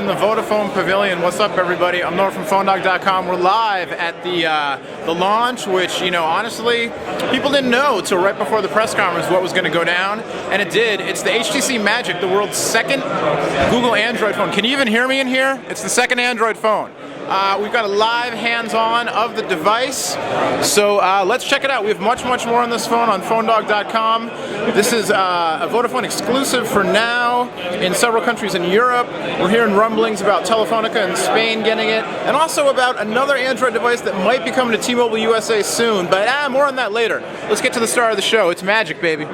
the Vodafone Pavilion. What's up, everybody? I'm Noah from PhoneDog.com. We're live at the launch, which, you know, honestly, people didn't know till right before the press conference what was going to go down, and it did. It's the HTC Magic, the world's second Google Android phone. Can you even hear me in here? It's the second Android phone. We've got a live hands-on of the device, so let's check it out. We have much more on this phone on PhoneDog.com. This is a Vodafone exclusive for now in several countries in Europe. We're hearing rumblings about Telefonica in Spain getting it, and also about another Android device that might be coming to T-Mobile USA soon, but more on that later. Let's get to the star of the show. It's Magic, baby.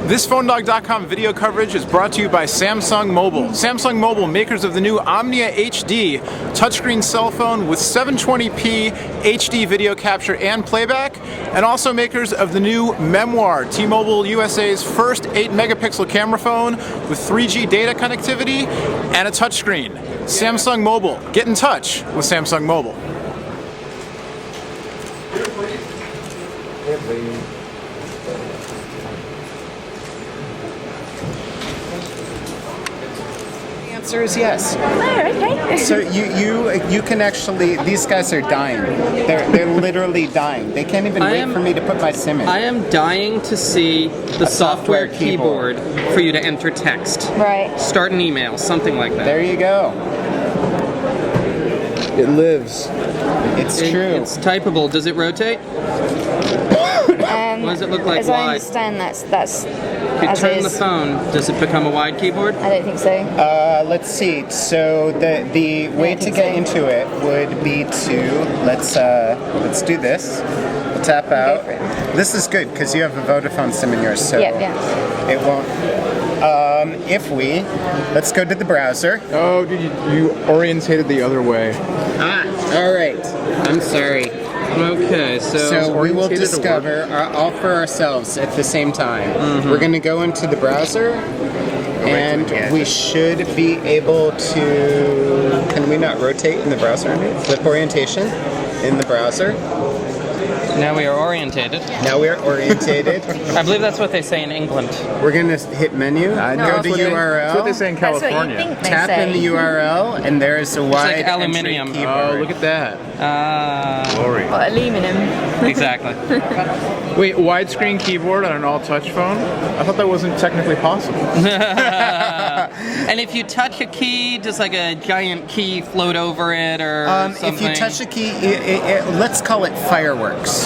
This PhoneDog.com video coverage is brought to you by Samsung Mobile. Samsung Mobile, makers of the new Omnia HD touchscreen cell phone with 720p HD video capture and playback, and also makers of the new Memoir, T-Mobile USA's first 8-megapixel camera phone with 3G data connectivity and a touchscreen. Samsung Mobile. Get in touch with Samsung Mobile. Answer is yes. Oh, okay. So you can actually, these guys are dying. They're literally dying. They can't even wait for me to put my SIM in. I am dying to see the software keyboard for you to enter text. Right. Start an email, something like that. There you go. It lives. It's true. It's typable. Does it rotate? What does it look like as wide? I understand, that's If you as turn is. the phone, does it become a wide keyboard? I don't think so. Let's see. So the way to get into it would be to let's do this. We'll tap out. This is good because you have a Vodafone SIM in yours, so yeah. it won't. Let's go to the browser. Oh, dude, you orientated the other way. All right. I'm sorry. Okay, So we will discover all for ourselves at the same time. We're going to go into the browser, and we should be able to. Can we not rotate in the browser? Flip orientation in the browser. now we are orientated. Now we are orientated. I believe that's what they say in England. We're going to hit menu, go to URL. That's what they say in That's what you California. think they Tap say. in the URL, and there's a wide like aluminium. entry Oh, keyboard. look at that. Glory. What, aluminum? Exactly. Wait, widescreen keyboard on an all-touch phone? I thought that wasn't technically possible. And if you touch a key, does like a giant key float over it or something? If you touch a key, let's call it fireworks.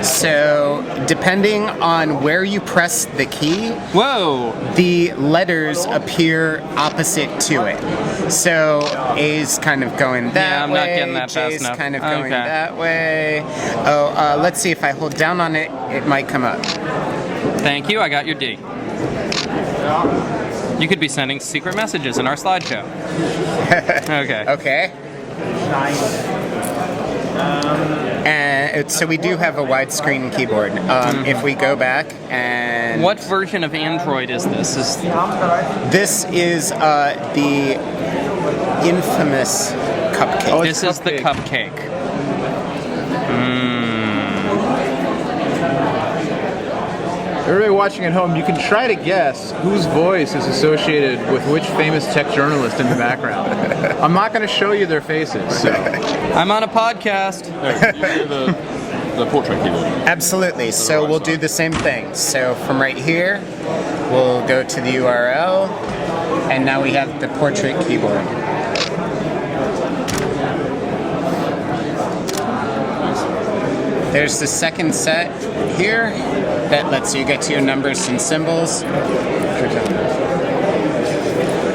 So, depending on where you press the key, Whoa! the letters appear opposite to it. So, A's kind of going that I'm way, not getting that fast J's enough. kind of going Okay. that way. Oh, let's see, if I hold down on it, it might come up. Thank you, I got your D. You could be sending secret messages in our slideshow. Okay. Okay. And so we do have a widescreen keyboard. If we go back and... What version of Android is this? This is the infamous Cupcake. Oh, This is the Cupcake. Everybody watching at home, you can try to guess whose voice is associated with which famous tech journalist in the background. I'm not going to show you their faces, so... I'm on a podcast. The portrait keyboard. Absolutely. So we'll do the same thing. So from right here, we'll go to the URL, and now we have the portrait keyboard. There's the second set here that lets you get to your numbers and symbols.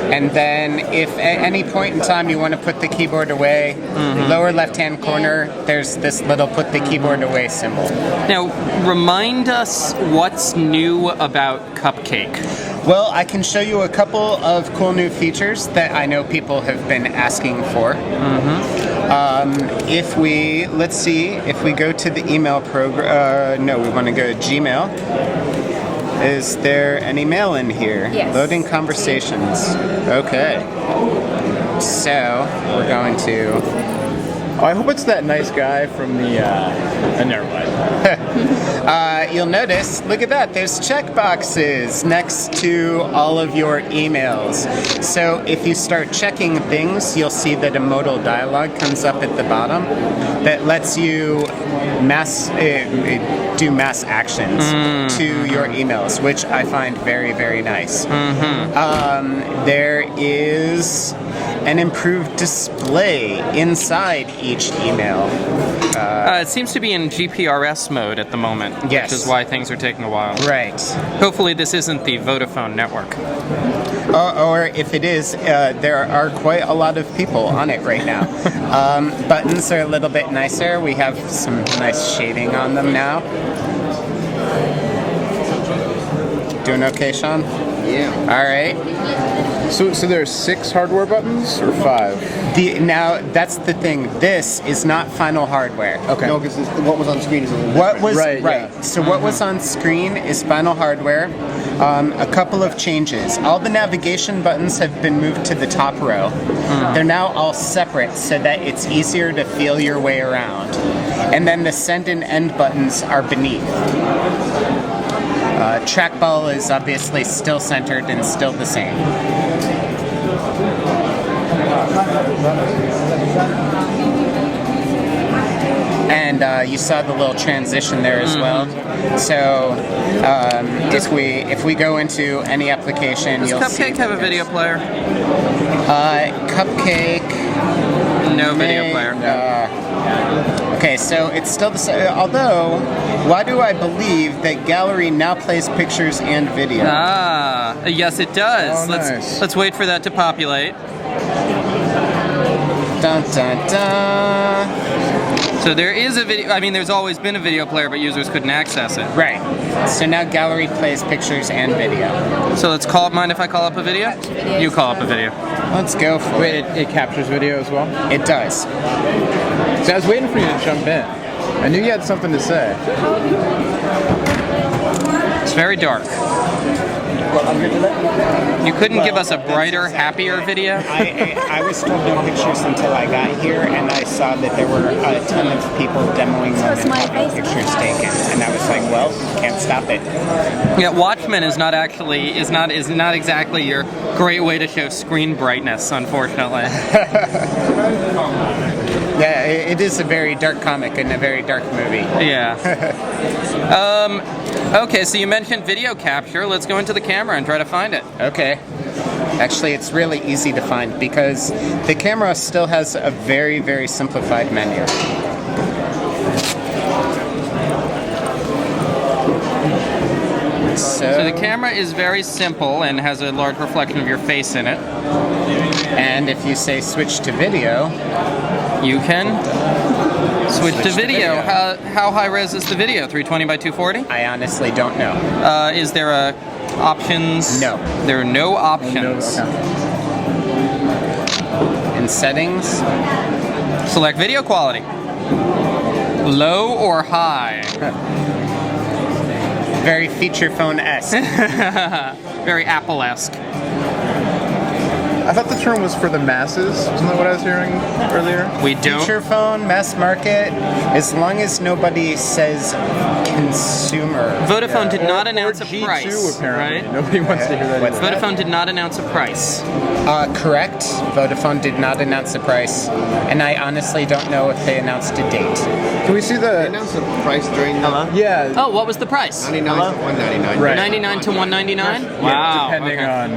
And then if at any point in time you want to put the keyboard away, lower left-hand corner, there's this little put the keyboard away symbol. Now, remind us what's new about Cupcake. Well, I can show you a couple of cool new features that I know people have been asking for. Let's see, if we go to the email program, no, we want to go to Gmail. Is there any mail in here? Yes. Loading conversations. Okay. So, we're going to Oh, I hope it's that nice guy from the. Never mind. You'll notice, look at that, there's checkboxes next to all of your emails. So if you start checking things, you'll see that a modal dialog comes up at the bottom that lets you do mass actions to your emails, which I find very, very nice. There is an improved display inside each email. It seems to be in GPRS mode at the moment, Yes. which is why things are taking a while. Right. Hopefully this isn't the Vodafone network. Or if it is, there are quite a lot of people on it right now. Buttons are a little bit nicer. We have some nice shading on them now. Doing okay, Sean? Yeah. All right. So there's 6 hardware buttons or 5? Now that's the thing. This is not final hardware. Okay. No, because what was on screen is a little What different. was Right, yeah. So what was on screen is final hardware. A couple of changes. All the navigation buttons have been moved to the top row. They're now all separate so that it's easier to feel your way around. And then the send and end buttons are beneath. Trackball is obviously still centered and still the same. And you saw the little transition there as well. So if we go into any application, Does you'll see Cupcake have a video player? Cupcake. No video player. Okay, so it's still the same. Although, why do I believe that Gallery now plays pictures and video? Yes, it does. Oh, nice. Let's wait for that to populate. Dun dun dun. So there is a video. I mean, there's always been a video player, but users couldn't access it. Right. So now Gallery plays pictures and video. So let's call. Mind if I call up a video? You call up a video. Let's go for Wait, it. it captures video as well? It does. So I was waiting for you to jump in. I knew you had something to say. It's very dark. You couldn't give us a brighter, happier video? I was told no pictures until I got here, and I saw that there were a ton of people demoing them it's and my having face. pictures taken, and I was like, well, can't stop it. Yeah, Watchmen is not exactly your great way to show screen brightness, unfortunately. Yeah, it is a very dark comic and a very dark movie. Yeah. Okay, so you mentioned video capture. Let's go into the camera and try to find it. Okay. Actually, it's really easy to find because the camera still has a very, very simplified menu. So the camera is very simple and has a large reflection of your face in it. And if you say switch to video, You can switch to video. video. How high res is the video? 320 by 240? I honestly don't know. Is there a options? No. There are no options. In settings, Select video quality. Low or high? very feature phone-esque. Very Apple-esque. I thought the term was for the masses. Isn't that what I was hearing earlier? We don't. Feature phone, mass market, as long as nobody says consumer. Vodafone did not Or announce a G2, price, apparently. right? Nobody wants to hear that. What's either. that? Vodafone did not announce a price. Correct. Vodafone did not announce a price, and I honestly don't know if they announced a date. Can we see They the? announced the price during the Yeah. Oh, what was the price? 99 to 199. Right. 99 to 199? Yeah, Wow. depending okay. on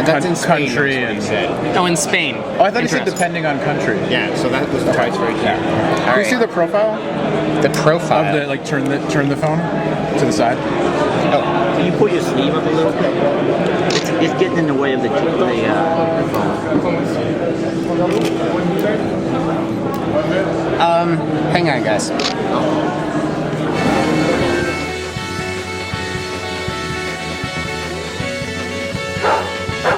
That's in Spain, country that's what he and. said. Oh, in Spain. Oh, I thought you said Interesting. depending on country. Yeah, so that was the price right there. Can we see the profile The profile. of the turn the phone to the side? Can you pull your sleeve up a little bit? It's getting in the way of the phone. Hang on, guys.